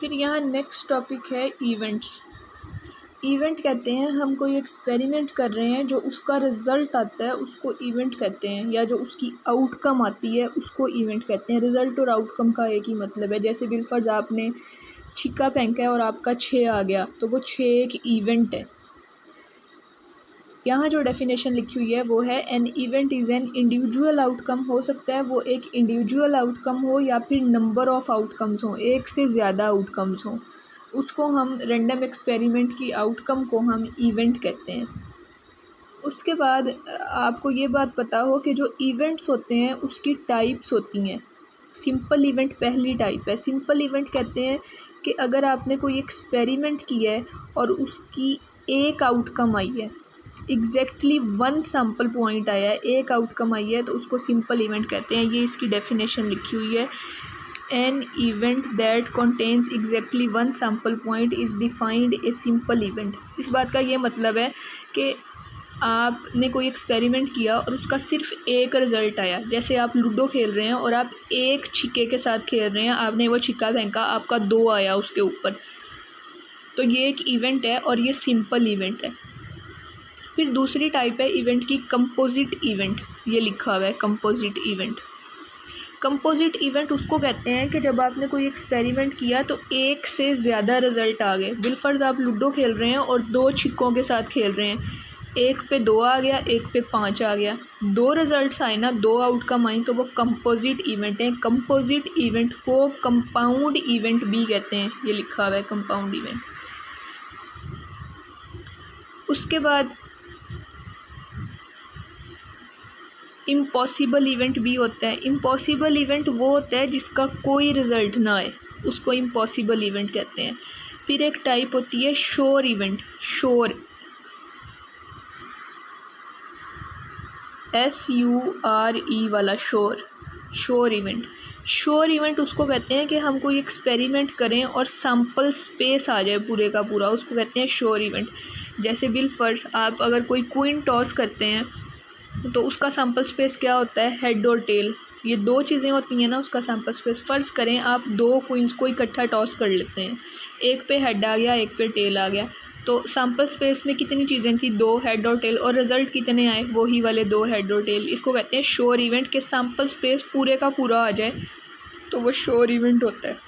फिर यहाँ next topic है इवेंट्स। इवेंट कहते हैं हम कोई एक्सपेरिमेंट कर रहे हैं, जो उसका रिज़ल्ट आता है उसको इवेंट कहते हैं, या जो उसकी आउटकम आती है उसको इवेंट कहते हैं। रिज़ल्ट और आउटकम का एक ही मतलब है। जैसे बिलफर्ज आपने छिक्का फेंका है और आपका 6 आ गया, तो वो 6 एक इवेंट है। यहाँ जो डेफिनेशन लिखी हुई है वो है an event is an individual outcome. हो सकता है वो एक इंडिविजुअल आउटकम हो या फिर नंबर ऑफ़ आउटकम्स हों, एक से ज़्यादा आउटकम्स हों, उसको हम रैंडम एक्सपेरिमेंट की आउटकम को हम इवेंट कहते हैं। उसके बाद आपको ये बात पता हो कि जो इवेंट्स होते हैं उसकी टाइप्स होती हैं। सिंपल इवेंट पहली टाइप है। सिंपल इवेंट कहते हैं कि अगर आपने कोई एक्सपेरिमेंट किया है और उसकी एक आउटकम आई है, एग्जैक्टली वन सैम्पल पॉइंट आया है, एक आउटकम आई है, तो उसको सिंपल इवेंट कहते हैं। ये इसकी डेफिनेशन लिखी हुई है। An event that contains exactly one sample point is defined a simple event. इस बात का ये मतलब है कि आपने कोई एक्सपेरिमेंट किया और उसका सिर्फ एक रिज़ल्ट आया। जैसे आप लूडो खेल रहे हैं और आप एक छिक्के के साथ खेल रहे हैं, आपने वो छिक्का फेंका, आपका 2 आया उसके ऊपर, तो ये एक इवेंट है और ये सिंपल इवेंट है। फिर दूसरी टाइप है इवेंट की कंपोजिट इवेंट। ये लिखा हुआ है कंपोजिट इवेंट। कंपोजिट इवेंट उसको कहते हैं कि जब आपने कोई एक्सपेरिमेंट किया तो एक से ज़्यादा रिज़ल्ट आ गए। बिलफर्ज आप लूडो खेल रहे हैं और 2 छिक्कों के साथ खेल रहे हैं, एक पे 2 आ गया, एक पे 5 आ गया, 2 रिज़ल्ट्स आए ना, 2 आउटकम आई, तो वो कंपोजिट इवेंट है। कंपोजिट इवेंट को कंपाउंड इवेंट भी कहते हैं। ये लिखा हुआ है कंपाउंड इवेंट। उसके बाद इम्पॉसिबल इवेंट भी होता है। इम्पॉसिबल इवेंट वो होता है जिसका कोई रिज़ल्ट ना आए, उसको इम्पॉसिबल इवेंट कहते हैं। फिर एक टाइप होती है श्योर इवेंट। श्योर, SURE वाला sure, sure event. Sure event उसको कहते हैं कि हम कोई एक्सपेरिमेंट करें और सैम्पल स्पेस आ जाए पूरे का पूरा, उसको कहते हैं श्योर इवेंट। जैसे बिलफर्ज आप अगर कोई क्वीन टॉस करते हैं तो उसका सैम्पल स्पेस क्या होता है, हेड और टेल। ये 2 चीज़ें होती हैं ना उसका सैम्पल स्पेस। फ़र्ज़ करें आप 2 क्वींस को इकट्ठा टॉस कर लेते हैं, एक पे हेड आ गया, एक पे टेल आ गया, तो सैम्पल स्पेस में कितनी चीज़ें थी, 2 हेड और टेल, और रिज़ल्ट कितने आए, वही वाले 2 हेड और टेल। इसको कहते हैं श्योर इवेंट के सैम्पल स्पेस पूरे का पूरा आ जाए, तो वो श्योर इवेंट होता है।